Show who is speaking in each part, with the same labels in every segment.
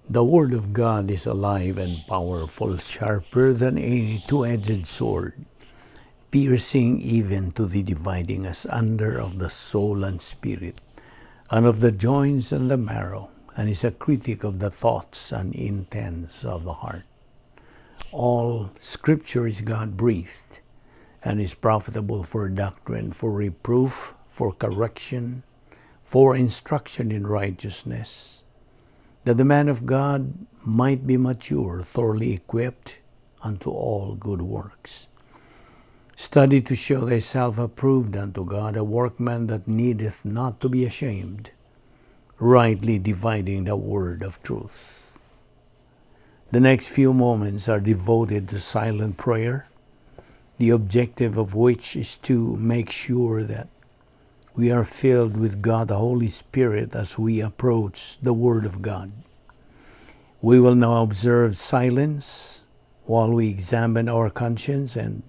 Speaker 1: The Word of God is alive and powerful, sharper than any two-edged sword, piercing even to the dividing asunder of the soul and spirit, and of the joints and the marrow, and is a critic of the thoughts and intents of the heart. All Scripture is God-breathed, and is profitable for doctrine, for reproof, for correction, for instruction in righteousness, that the man of God might be mature, thoroughly equipped unto all good works. Study to show thyself approved unto God, a workman that needeth not to be ashamed, rightly dividing the word of truth. The next few moments are devoted to silent prayer, the objective of which is to make sure that we are filled with God the Holy Spirit as we approach the Word of God. We will now observe silence while we examine our conscience and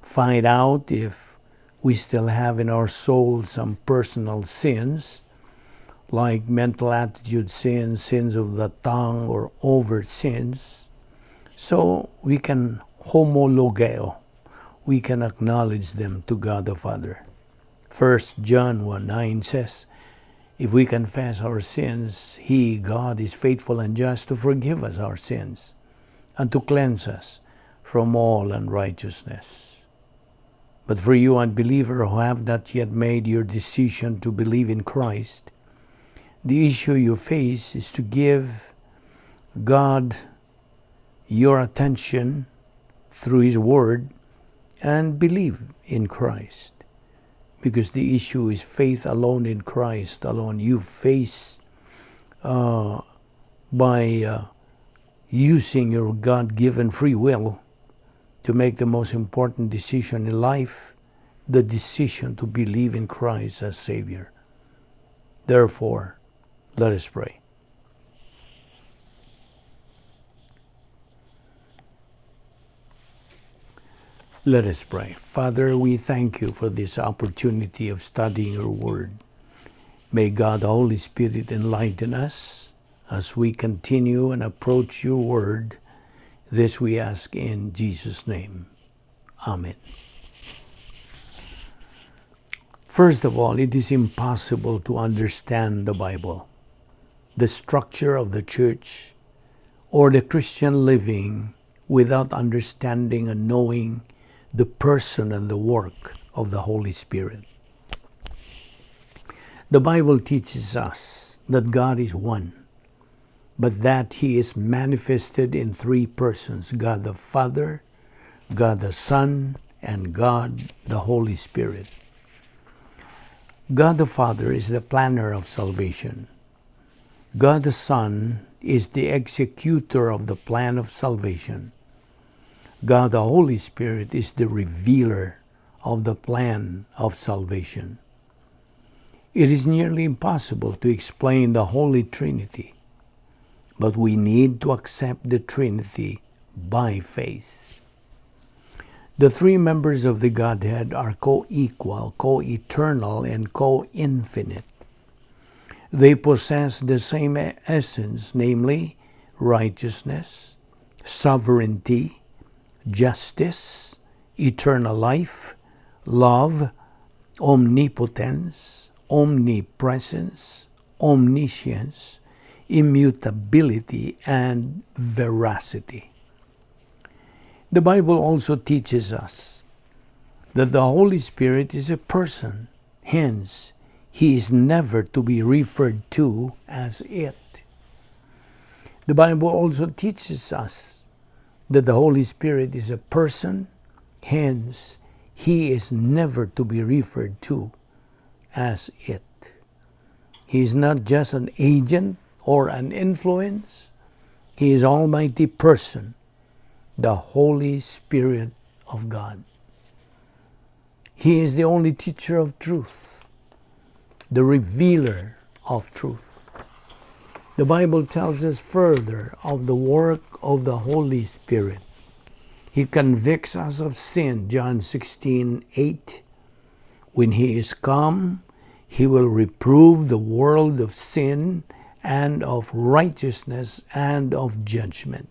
Speaker 1: find out if we still have in our soul some personal sins, like mental attitude sins, sins of the tongue, or overt sins, so we can homologeo, we can acknowledge them to God the Father. 1 John 1:9 says, if we confess our sins, He, God, is faithful and just to forgive us our sins and to cleanse us from all unrighteousness. But for you, unbeliever, who have not yet made your decision to believe in Christ, the issue you face is to give God your attention through His Word and believe in Christ. Because the issue is faith alone in Christ alone. You face by using your God-given free will to make the most important decision in life, the decision to believe in Christ as Savior. Therefore, let us pray. Let us pray. Father, we thank you for this opportunity of studying your word. May God, the Holy Spirit, enlighten us as we continue and approach your word. This we ask in Jesus' name. Amen. First of all, it is impossible to understand the Bible, the structure of the church, or the Christian living without understanding and knowing the person and the work of the Holy Spirit. The Bible teaches us that God is one, but that He is manifested in three persons: God the Father, God the Son, and God the Holy Spirit. God the Father is the planner of salvation. God the Son is the executor of the plan of salvation. God the Holy Spirit is the revealer of the plan of salvation. It is nearly impossible to explain the Holy Trinity, but we need to accept the Trinity by faith. The three members of the Godhead are co-equal, co-eternal, and co-infinite. They possess the same essence, namely righteousness, sovereignty, justice, eternal life, love, omnipotence, omnipresence, omniscience, immutability, and veracity. The Bible also teaches us that the Holy Spirit is a person. Hence, He is never to be referred to as it. The Bible also teaches us that the Holy Spirit is a person. Hence, He is never to be referred to as it. He is not just an agent or an influence. He is Almighty Person, the Holy Spirit of God. He is the only teacher of truth, the revealer of truth. The Bible tells us further of the work of the Holy Spirit. He convicts us of sin, John 16:8. When He is come, He will reprove the world of sin and of righteousness and of judgment.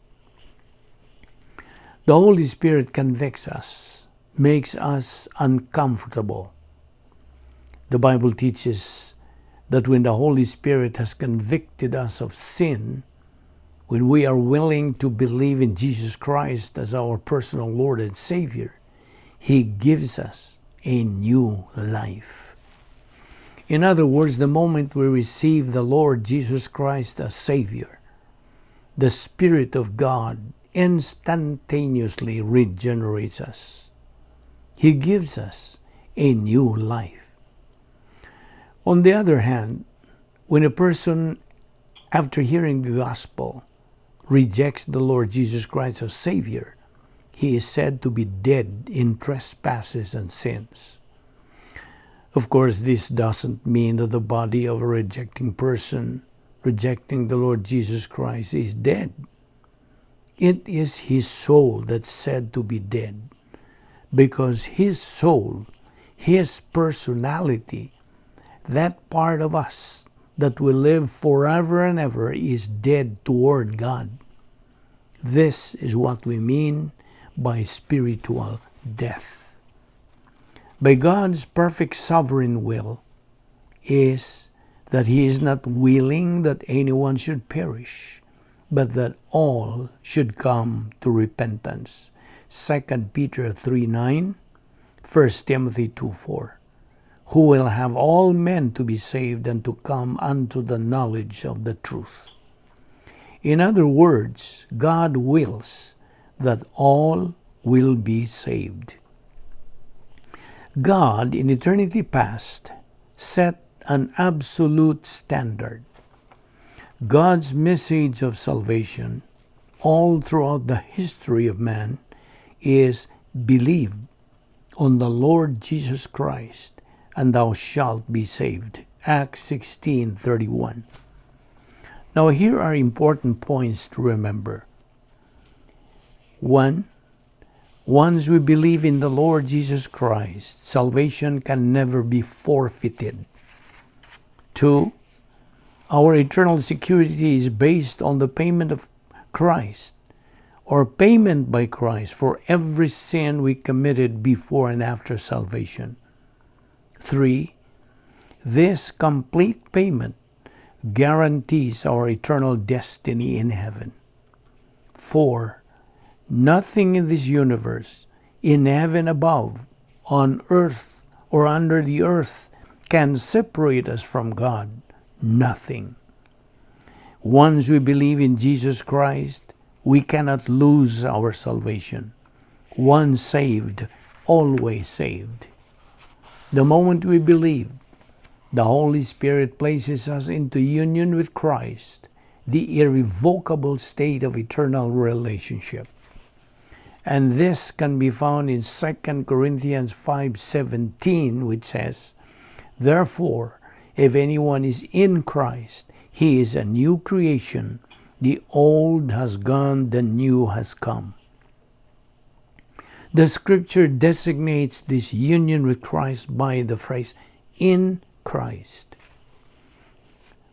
Speaker 1: The Holy Spirit convicts us, makes us uncomfortable. The Bible teaches that when the Holy Spirit has convicted us of sin, when we are willing to believe in Jesus Christ as our personal Lord and Savior, He gives us a new life. In other words, the moment we receive the Lord Jesus Christ as Savior, the Spirit of God instantaneously regenerates us. He gives us a new life. On the other hand, when a person, after hearing the gospel, rejects the Lord Jesus Christ as Savior, he is said to be dead in trespasses and sins. Of course, this doesn't mean that the body of a rejecting person, rejecting the Lord Jesus Christ, is dead. It is his soul that's said to be dead, because his soul, his personality, that part of us that will live forever and ever, is dead toward God. This is what we mean by spiritual death. By God's perfect sovereign will is that He is not willing that anyone should perish, but that all should come to repentance. 2 Peter 3:9, 1 Timothy 2:4. Who will have all men to be saved and to come unto the knowledge of the truth. In other words, God wills that all will be saved. God, in eternity past, set an absolute standard. God's message of salvation, all throughout the history of man, is believe on the Lord Jesus Christ, and thou shalt be saved. Acts 16:31. Now here are important points to remember. 1. Once we believe in the Lord Jesus Christ, salvation can never be forfeited. 2. Our eternal security is based on the payment of Christ, or payment by Christ for every sin we committed before and after salvation. 3. This complete payment guarantees our eternal destiny in heaven. 4. Nothing in this universe, in heaven above, on earth, or under the earth, can separate us from God. Nothing. Once we believe in Jesus Christ, we cannot lose our salvation. Once saved, always saved. The moment we believe, the Holy Spirit places us into union with Christ, the irrevocable state of eternal relationship. And this can be found in 2 Corinthians 5:17, which says, Therefore, if anyone is in Christ, he is a new creation. The old has gone, the new has come. The Scripture designates this union with Christ by the phrase, in Christ.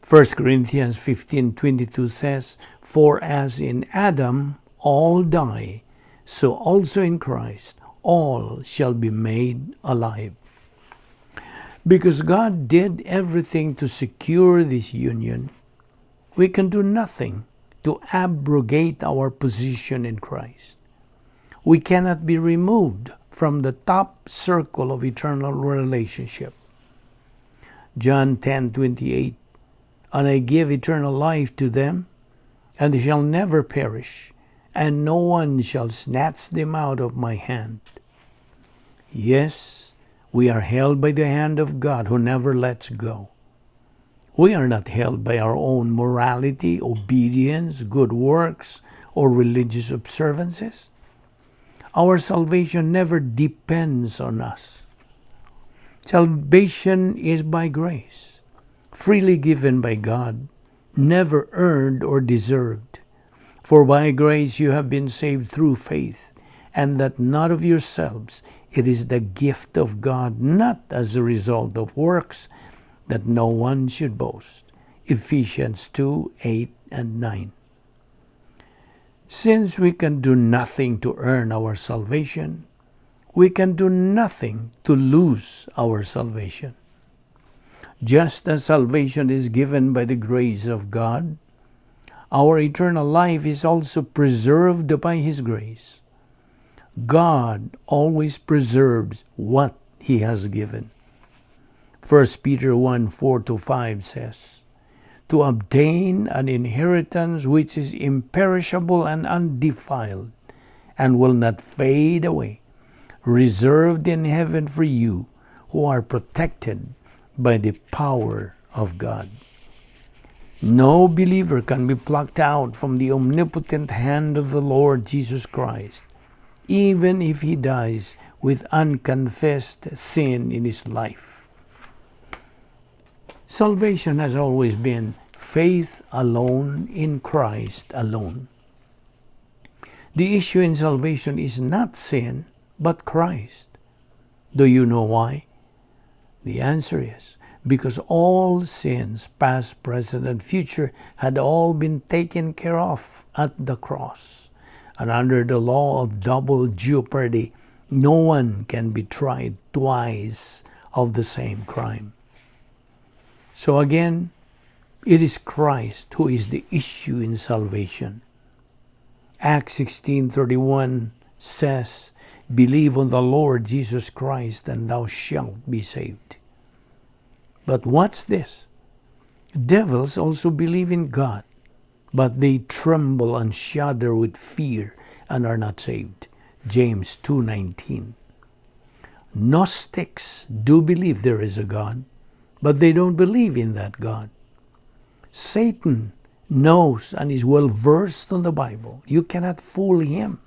Speaker 1: 1 Corinthians 15:22 says, For as in Adam all die, so also in Christ all shall be made alive. Because God did everything to secure this union, we can do nothing to abrogate our position in Christ. We cannot be removed from the top circle of eternal relationship. John 10:28, And I give eternal life to them, and they shall never perish, and no one shall snatch them out of my hand. Yes, we are held by the hand of God who never lets go. We are not held by our own morality, obedience, good works, or religious observances. Our salvation never depends on us. Salvation is by grace, freely given by God, never earned or deserved. For by grace you have been saved through faith, and that not of yourselves. It is the gift of God, not as a result of works, that no one should boast. Ephesians 2, 8 and 9. Since we can do nothing to earn our salvation, we can do nothing to lose our salvation. Just as salvation is given by the grace of God, our eternal life is also preserved by His grace. God always preserves what He has given. 1 Peter 1, 4-5 says, to obtain an inheritance which is imperishable and undefiled, and will not fade away, reserved in heaven for you who are protected by the power of God. No believer can be plucked out from the omnipotent hand of the Lord Jesus Christ, even if he dies with unconfessed sin in his life. Salvation has always been faith alone in Christ alone. The issue in salvation is not sin, but Christ. Do you know why? The answer is because all sins, past, present, and future, had all been taken care of at the cross. And under the law of double jeopardy, no one can be tried twice of the same crime. So again, it is Christ who is the issue in salvation. Acts 16:31 says, believe on the Lord Jesus Christ and thou shalt be saved. But what's this? Devils also believe in God, but they tremble and shudder with fear and are not saved. James 2:19. Gnostics do believe there is a God, but they don't believe in that God. Satan knows and is well versed on the Bible. You cannot fool him.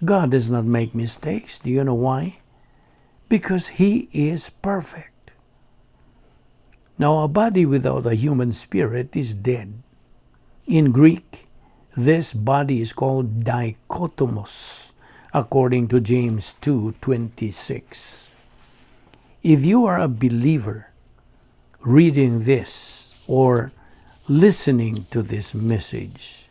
Speaker 1: God does not make mistakes. Do you know why? Because He is perfect. Now, a body without a human spirit is dead. In Greek, this body is called dichotomos, according to James 2:26. If you are a believer reading this or listening to this message,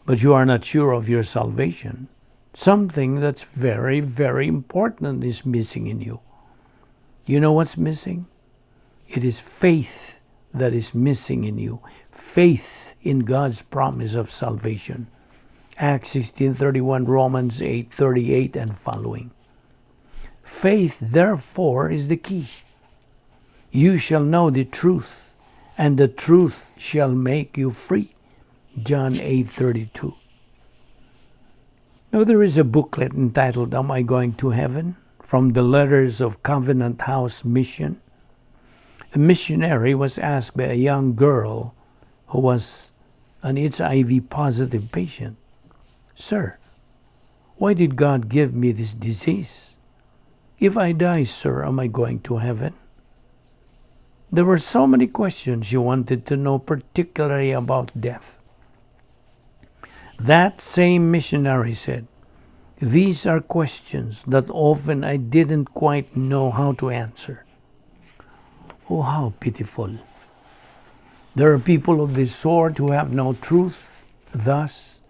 Speaker 1: but you are not sure of your salvation, something that's very, very important is missing in you. You know what's missing? It is faith that is missing in you. Faith in God's promise of salvation. Acts 16:31, Romans 8:38 and following. Faith, therefore, is the key. You shall know the truth, and the truth shall make you free. John 8:32. Now there is a booklet entitled, Am I Going to Heaven? From the Letters of Covenant House Mission. A missionary was asked by a young girl who was an HIV positive patient, Sir, why did God give me this disease? If I die, sir, am I going to heaven? There were so many questions she wanted to know, particularly about death. That same missionary said, these are questions that often I didn't quite know how to answer. Oh, how pitiful. There are people of this sort who have no truth. Thus,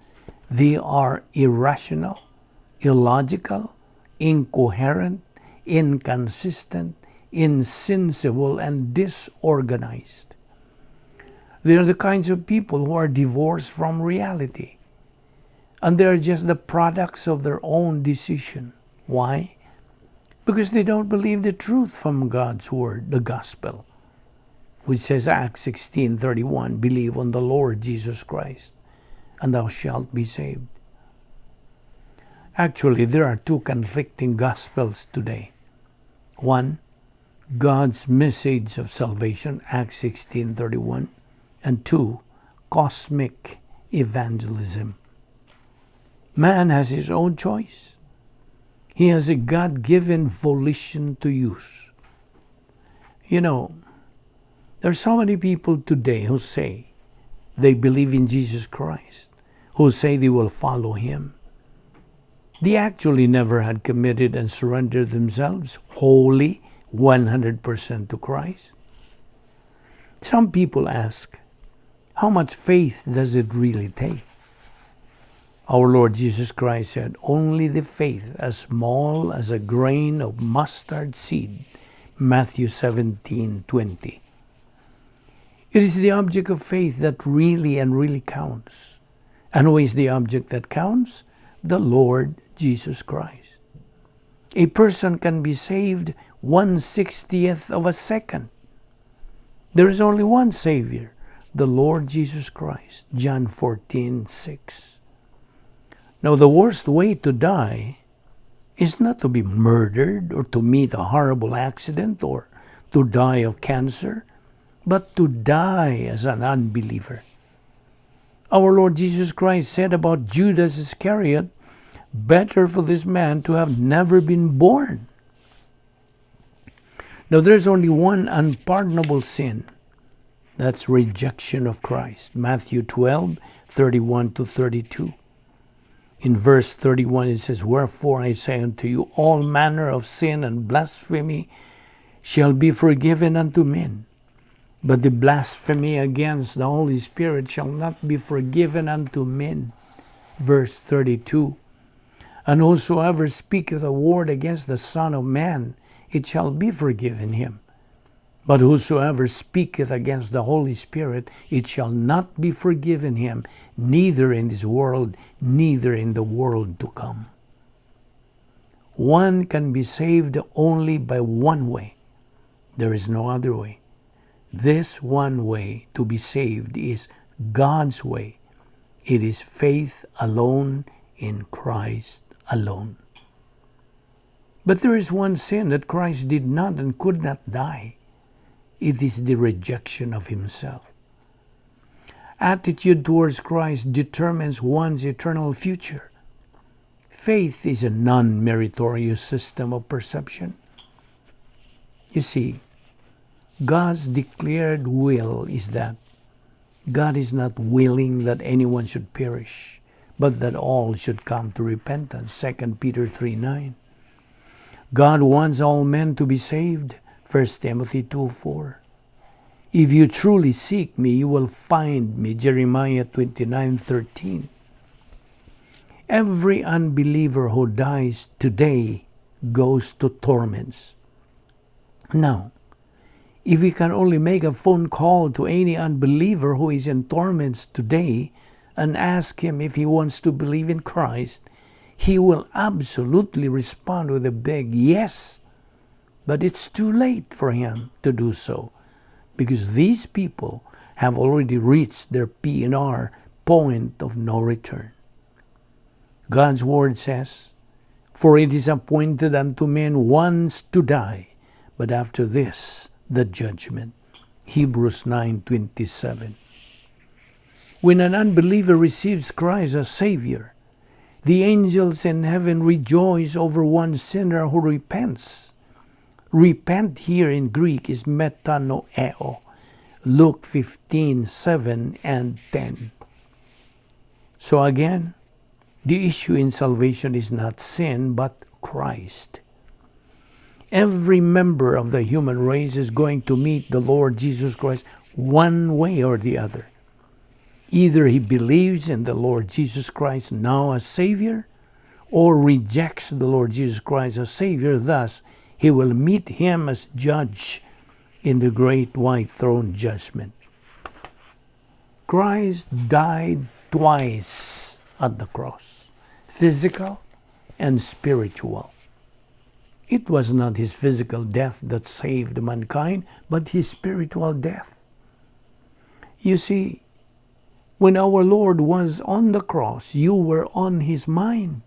Speaker 1: they are irrational, illogical, incoherent, inconsistent, insensible, and disorganized. They are the kinds of people who are divorced from reality. And they are just the products of their own decision. Why? Because they don't believe the truth from God's word, the gospel, which says, Acts 16:31, believe on the Lord Jesus Christ, and thou shalt be saved. Actually, there are two conflicting gospels today. One, God's message of salvation, Acts 16:31, and two, cosmic evangelism. Man has his own choice. He has a God-given volition to use. You know, there are so many people today who say they believe in Jesus Christ, who say they will follow Him. They actually never had committed and surrendered themselves wholly, 100% to Christ. Some people ask, how much faith does it really take? Our Lord Jesus Christ said, only the faith as small as a grain of mustard seed. Matthew 17:20. It is the object of faith that really counts. And who is the object that counts? The Lord Jesus Christ. A person can be saved 1/60th of a second. There is only one Savior, the Lord Jesus Christ. John 14:6. Now, the worst way to die is not to be murdered or to meet a horrible accident or to die of cancer, but to die as an unbeliever. Our Lord Jesus Christ said about Judas Iscariot, better for this man to have never been born. Now, there's only one unpardonable sin. That's rejection of Christ. Matthew 12:31-32. In verse 31 it says, wherefore I say unto you, all manner of sin and blasphemy shall be forgiven unto men, but the blasphemy against the Holy Spirit shall not be forgiven unto men. Verse 32. And whosoever speaketh a word against the Son of Man, it shall be forgiven him. But whosoever speaketh against the Holy Spirit, it shall not be forgiven him, neither in this world, neither in the world to come. One can be saved only by one way. There is no other way. This one way to be saved is God's way. It is faith alone in Christ alone. But there is one sin that Christ did not and could not die. It is the rejection of himself. Attitude towards Christ determines one's eternal future. Faith is a non-meritorious system of perception. You see, God's declared will is that God is not willing that anyone should perish, but that all should come to repentance. 2 Peter 3:9. God wants all men to be saved. 1 Timothy 2:4. If you truly seek me, you will find me. Jeremiah 29:13. Every unbeliever who dies today goes to torments. Now, if we can only make a phone call to any unbeliever who is in torments today and ask him if he wants to believe in Christ, he will absolutely respond with a big yes. But it's too late for him to do so, because these people have already reached their P&R, point of no return. God's word says, for it is appointed unto men once to die, but after this the judgment. Hebrews 9:27. When an unbeliever receives Christ as Savior, the angels in heaven rejoice over one sinner who repents. Repent here in Greek is metanoeo. Luke 15:7 and 10. So again, the issue in salvation is not sin, but Christ. Every member of the human race is going to meet the Lord Jesus Christ one way or the other. Either he believes in the Lord Jesus Christ now as Savior, or rejects the Lord Jesus Christ as Savior. Thus, he will meet him as judge in the great white throne judgment. Christ died twice at the cross, physical and spiritual. It was not his physical death that saved mankind, but his spiritual death. You see, when our Lord was on the cross, you were on his mind.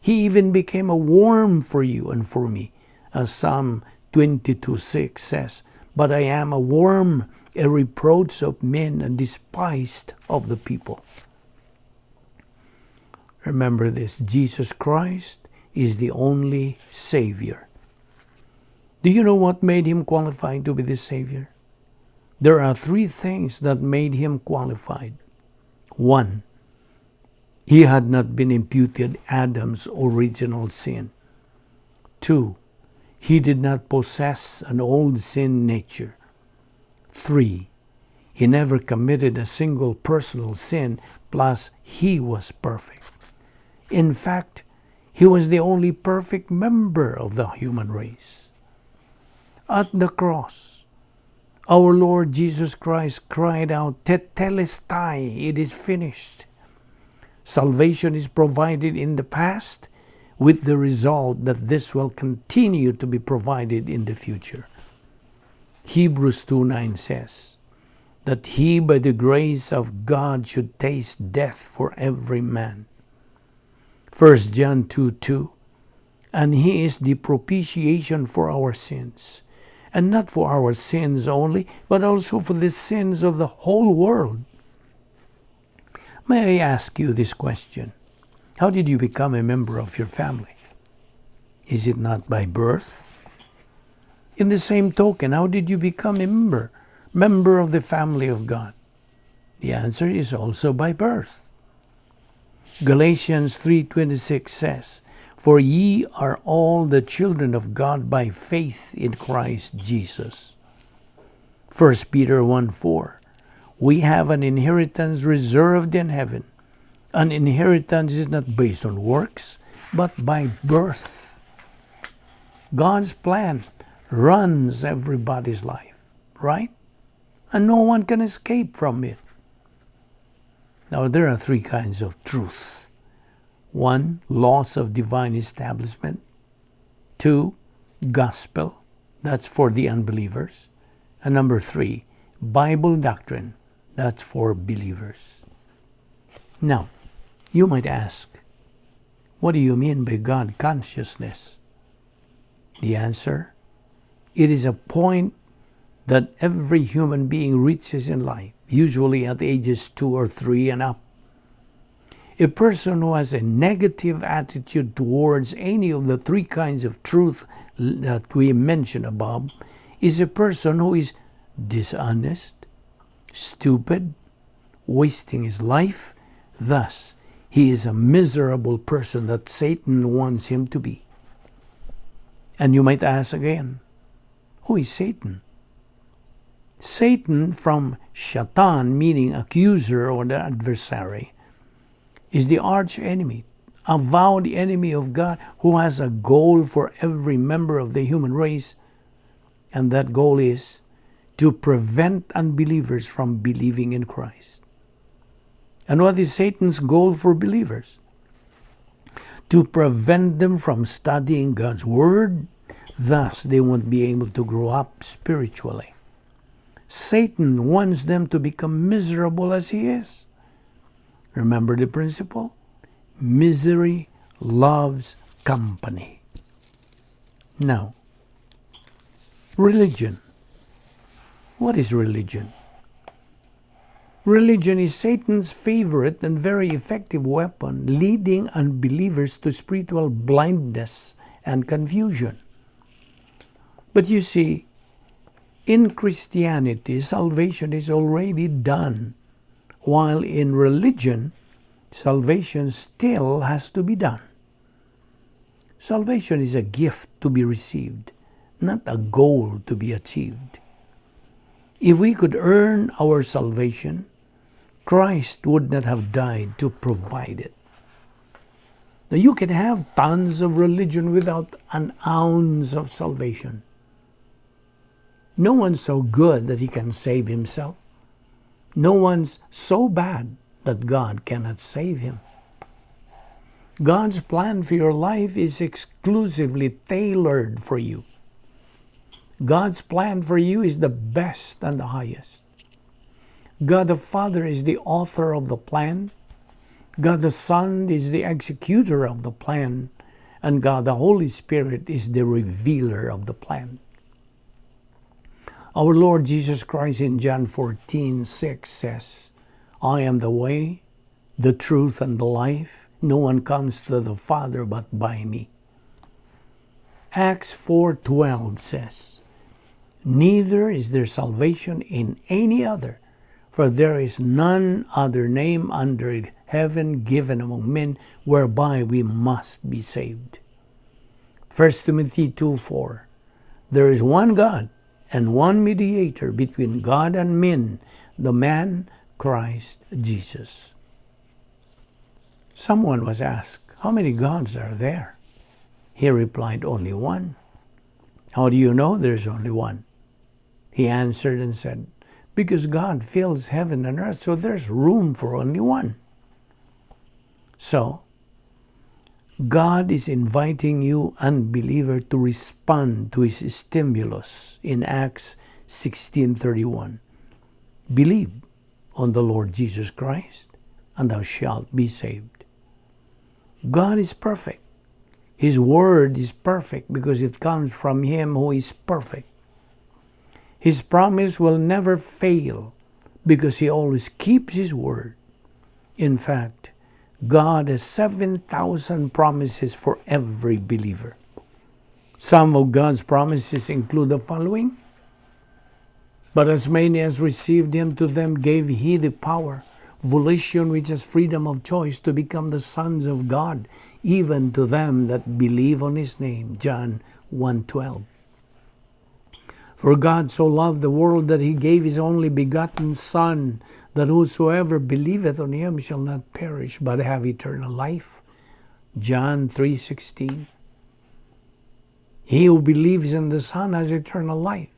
Speaker 1: He even became a worm for you and for me, as Psalm 22:6 says, but I am a worm, a reproach of men, and despised of the people. Remember this, Jesus Christ is the only Savior. Do you know what made him qualified to be the Savior? There are three things that made him qualified. 1, he had not been imputed Adam's original sin. 2, he did not possess an old sin nature. 3. He never committed a single personal sin, plus he was perfect. In fact, he was the only perfect member of the human race. At the cross, our Lord Jesus Christ cried out, "Tetelestai," it is finished. Salvation is provided in the past, with the result that this will continue to be provided in the future. Hebrews 2:9 says that he by the grace of God should taste death for every man. 1 John 2:2, and he is the propitiation for our sins, and not for our sins only, but also for the sins of the whole world. May I ask you this question? How did you become a member of your family? Is it not by birth? In the same token, how did you become a member of the family of God? The answer is also by birth. Galatians 3:26 says, "For ye are all the children of God by faith in Christ Jesus." 1 Peter 1:4, "We have an inheritance reserved in heaven. An inheritance is not based on works, but by birth." God's plan runs everybody's life, right? And no one can escape from it. Now, there are 3 kinds of truth. 1, laws of divine establishment. 2, gospel. That's for the unbelievers. And number 3, Bible doctrine. That's for believers. Now, you might ask, what do you mean by God consciousness? The answer, it is a point that every human being reaches in life, usually at ages 2 or 3 and up. A person who has a negative attitude towards any of the 3 kinds of truth that we mentioned above is a person who is dishonest, stupid, wasting his life. Thus, he is a miserable person that Satan wants him to be. And you might ask again, who is Satan? Satan, from Shaitan, meaning accuser or the adversary, is the arch enemy, a vowed enemy of God who has a goal for every member of the human race. And that goal is to prevent unbelievers from believing in Christ. And what is Satan's goal for believers? To prevent them from studying God's Word. Thus, they won't be able to grow up spiritually. Satan wants them to become miserable as he is. Remember the principle? Misery loves company. Now, religion. What is religion? Religion is Satan's favorite and very effective weapon, leading unbelievers to spiritual blindness and confusion. But you see, in Christianity, salvation is already done, while in religion, salvation still has to be done. Salvation is a gift to be received, not a goal to be achieved. If we could earn our salvation, Christ would not have died to provide it. Now, you can have tons of religion without an ounce of salvation. No one's so good that he can save himself. No one's so bad that God cannot save him. God's plan for your life is exclusively tailored for you. God's plan for you is the best and the highest. God the Father is the author of the plan. God the Son is the executor of the plan. And God the Holy Spirit is the revealer of the plan. Our Lord Jesus Christ in John 14:6 says, "I am the way, the truth, and the life. No one comes to the Father but by me." Acts 4:12 says, "Neither is there salvation in any other, for there is none other name under heaven given among men whereby we must be saved." 1 Timothy 2:4, "There is one God and one mediator between God and men, the man Christ Jesus. Someone was asked, how many gods are there? He replied, only one. How do you know there's only one? He answered and said, because God fills heaven and earth, so there's room for only one. So, God is inviting you, unbeliever, to respond to His stimulus in Acts 16:31. Believe on the Lord Jesus Christ, and thou shalt be saved. God is perfect. His word is perfect because it comes from Him who is perfect. His promise will never fail because He always keeps His word. In fact, God has 7,000 promises for every believer. Some of God's promises include the following. But as many as received Him, to them gave He the power, volition, which is freedom of choice, to become the sons of God, even to them that believe on His name. John 1:12. For God so loved the world that He gave His only begotten Son, that whosoever believeth on Him shall not perish, but have eternal life. John 3:16. He who believes in the Son has eternal life,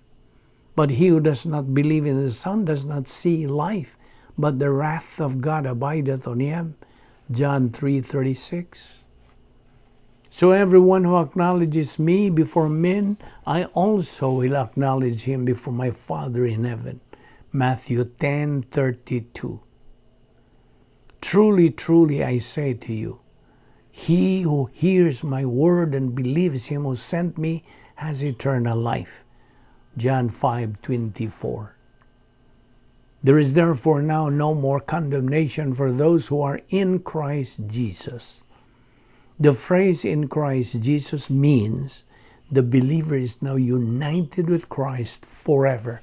Speaker 1: but he who does not believe in the Son does not see life, but the wrath of God abideth on him. John 3:36. So everyone who acknowledges me before men, I also will acknowledge him before my Father in heaven. Matthew 10:32. Truly, truly, I say to you, he who hears my word and believes Him who sent me has eternal life. John 5:24. There is therefore now no more condemnation for those who are in Christ Jesus. The phrase in Christ Jesus means the believer is now united with Christ forever.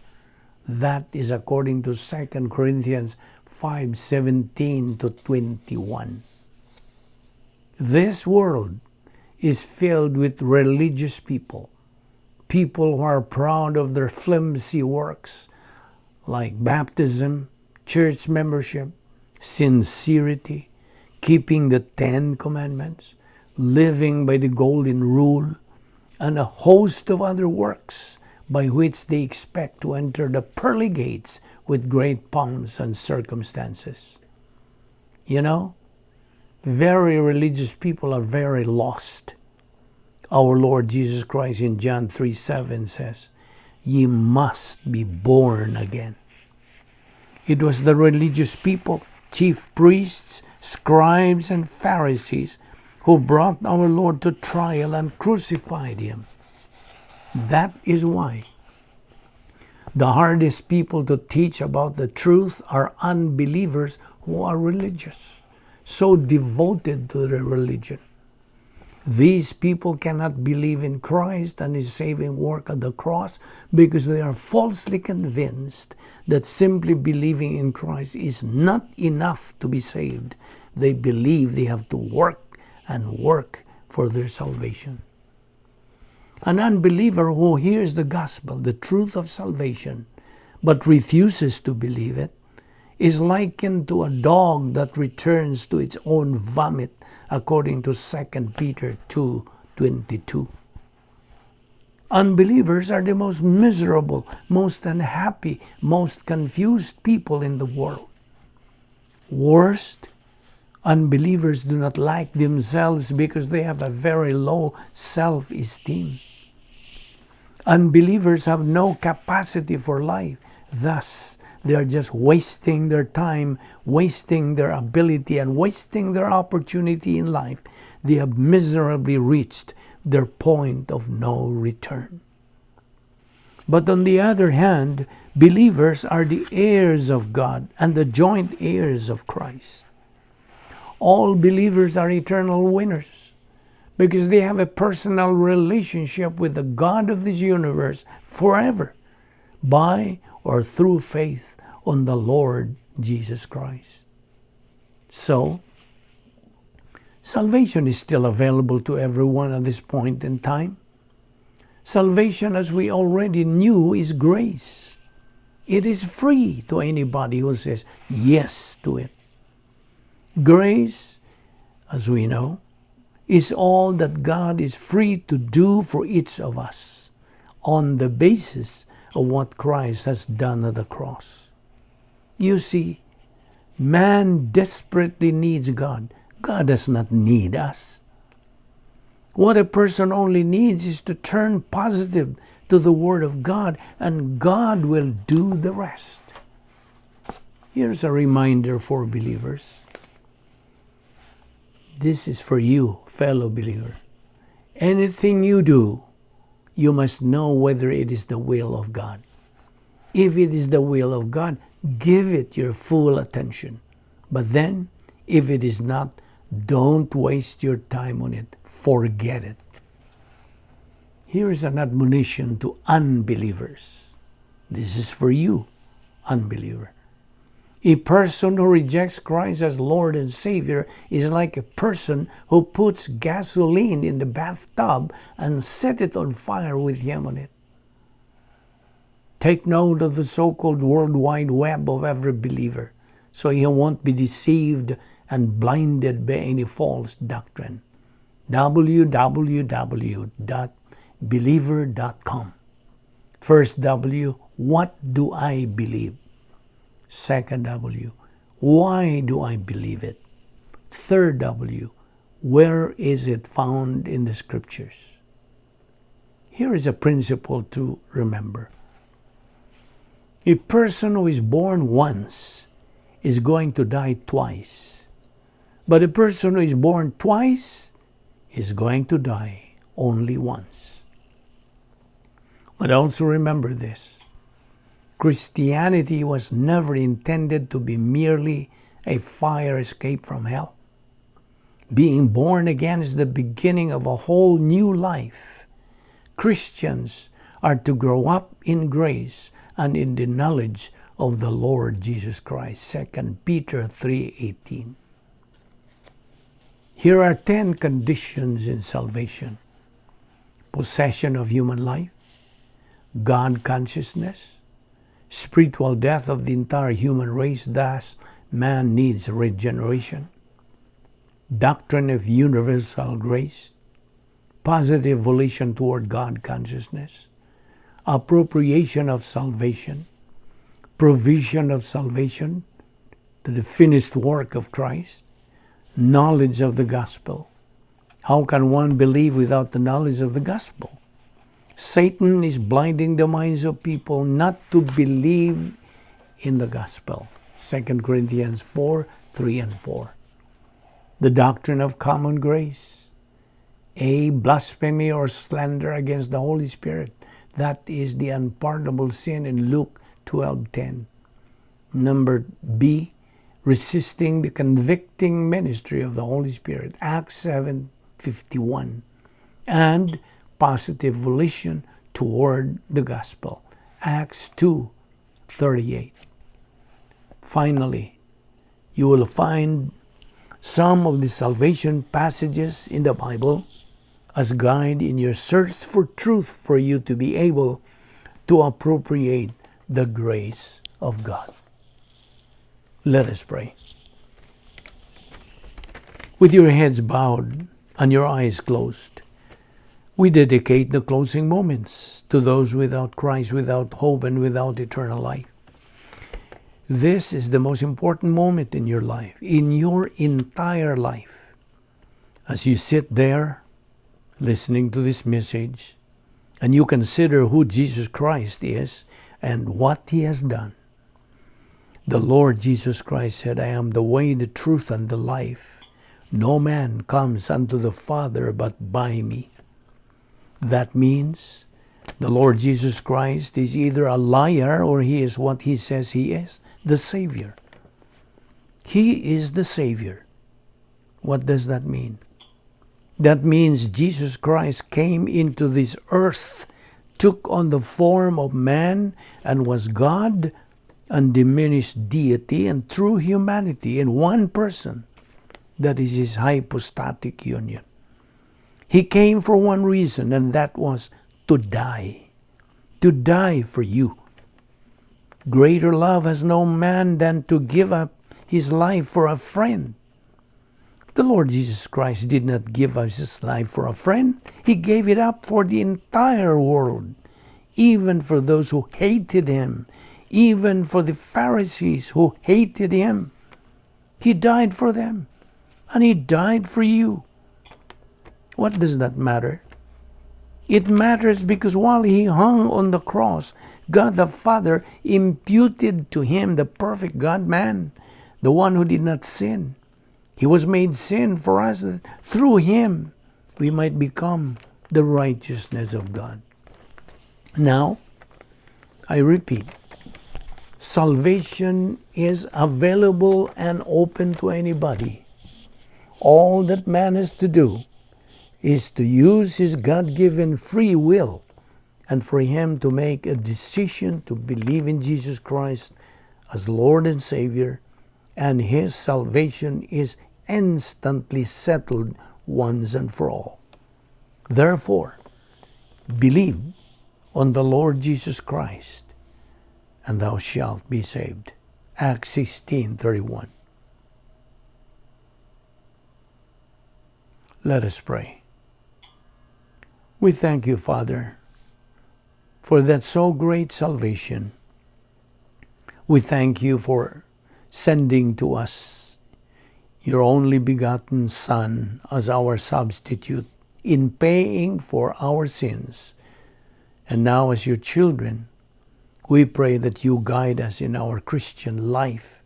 Speaker 1: That is according to 2 Corinthians 5:17-21. This world is filled with religious people who are proud of their flimsy works like baptism, church membership, sincerity, keeping the 10 Commandments, living by the Golden Rule, and a host of other works by which they expect to enter the pearly gates with great pomps and circumstances. You know, very religious people are very lost. Our Lord Jesus Christ in John 3:7 says, ye must be born again. It was the religious people, chief priests, scribes, and Pharisees who brought our Lord to trial and crucified Him. That is why the hardest people to teach about the truth are unbelievers who are religious, so devoted to their religion. These people cannot believe in Christ and His saving work at the cross because they are falsely convinced that simply believing in Christ is not enough to be saved. They believe they have to work and work for their salvation. An unbeliever who hears the gospel, the truth of salvation, but refuses to believe it, is likened to a dog that returns to its own vomit, according to 2 Peter 2:22. Unbelievers are the most miserable, most unhappy, most confused people in the world. Worst, unbelievers do not like themselves because they have a very low self-esteem. Unbelievers have no capacity for life. Thus, they are just wasting their time, wasting their ability, and wasting their opportunity in life. They have miserably reached their point of no return. But on the other hand, believers are the heirs of God and the joint heirs of Christ. All believers are eternal winners because they have a personal relationship with the God of this universe forever by or through faith on the Lord Jesus Christ. So, salvation is still available to everyone at this point in time. Salvation, as we already knew, is grace. It is free to anybody who says yes to it. Grace, as we know, is all that God is free to do for each of us on the basis of what Christ has done at the cross. You see, man desperately needs God. God does not need us. What a person only needs is to turn positive to the Word of God, and God will do the rest. Here's a reminder for believers. This is for you, fellow believer. Anything you do, you must know whether it is the will of God. If it is the will of God, give it your full attention. But then, if it is not, don't waste your time on it. Forget it. Here is an admonition to unbelievers. This is for you, unbeliever. A person who rejects Christ as Lord and Savior is like a person who puts gasoline in the bathtub and set it on fire with him on it. Take note of the so-called World Wide Web of every believer, so he won't be deceived and blinded by any false doctrine. www.believer.com. First W, what do I believe? Second W, why do I believe it? Third W, where is it found in the Scriptures? Here is a principle to remember. A person who is born once is going to die twice. But a person who is born twice is going to die only once. But also remember this. Christianity was never intended to be merely a fire escape from hell. Being born again is the beginning of a whole new life. Christians are to grow up in grace and in the knowledge of the Lord Jesus Christ. 2 Peter 3:18. Here are 10 conditions in salvation. Possession of human life, God consciousness, spiritual death of the entire human race, thus man needs regeneration, doctrine of universal grace, positive volition toward God consciousness, appropriation of salvation, provision of salvation to the finished work of Christ, knowledge of the gospel. How can one believe without the knowledge of the gospel? Satan is blinding the minds of people not to believe in the gospel. 2 Corinthians 4:3 and 4. The doctrine of common grace. A blasphemy or slander against the Holy Spirit. That is the unpardonable sin in Luke 12:10. Number B, resisting the convicting ministry of the Holy Spirit, Acts 7:51, and positive volition toward the gospel, Acts 2:38. Finally, you will find some of the salvation passages in the Bible as guide in your search for truth for you to be able to appropriate the grace of God. Let us pray. With your heads bowed and your eyes closed, we dedicate the closing moments to those without Christ, without hope, and without eternal life. This is the most important moment in your life, in your entire life. As you sit there listening to this message, and you consider who Jesus Christ is and what He has done, the Lord Jesus Christ said, I am the way, the truth, and the life. No man comes unto the Father but by me. That means the Lord Jesus Christ is either a liar or He is what He says He is, the Savior. He is the Savior. What does that mean? That means Jesus Christ came into this earth, took on the form of man, and was God, undiminished deity and true humanity in one person. That is His hypostatic union. He came for one reason, and that was to die for you. Greater love has no man than to give up his life for a friend. The Lord Jesus Christ did not give us his life for a friend. He gave it up for the entire world, even for those who hated him, even for the Pharisees who hated him. He died for them, and he died for you. What does that matter? It matters because while he hung on the cross, God the Father imputed to him, the perfect God-man, the one who did not sin. He was made sin for us, that through him we might become the righteousness of God. Now, I repeat, salvation is available and open to anybody. All that man has to do is to use his God-given free will and for him to make a decision to believe in Jesus Christ as Lord and Savior, and his salvation is instantly settled once and for all. Therefore, believe on the Lord Jesus Christ, and thou shalt be saved. Acts 16:31. Let us pray. We thank you, Father, for that so great salvation. We thank you for sending to us your only begotten Son as our substitute in paying for our sins. And now as your children, we pray that you guide us in our Christian life,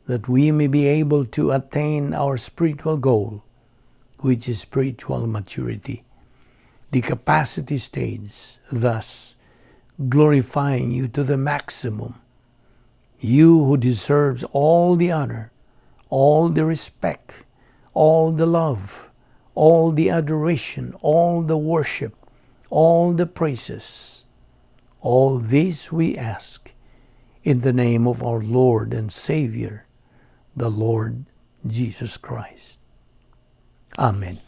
Speaker 1: that we may be able to attain our spiritual goal, which is spiritual maturity, the capacity stage, thus glorifying you to the maximum. You who deserves all the honor, all the respect, all the love, all the adoration, all the worship, all the praises. All this we ask in the name of our Lord and Savior, the Lord Jesus Christ. Amen.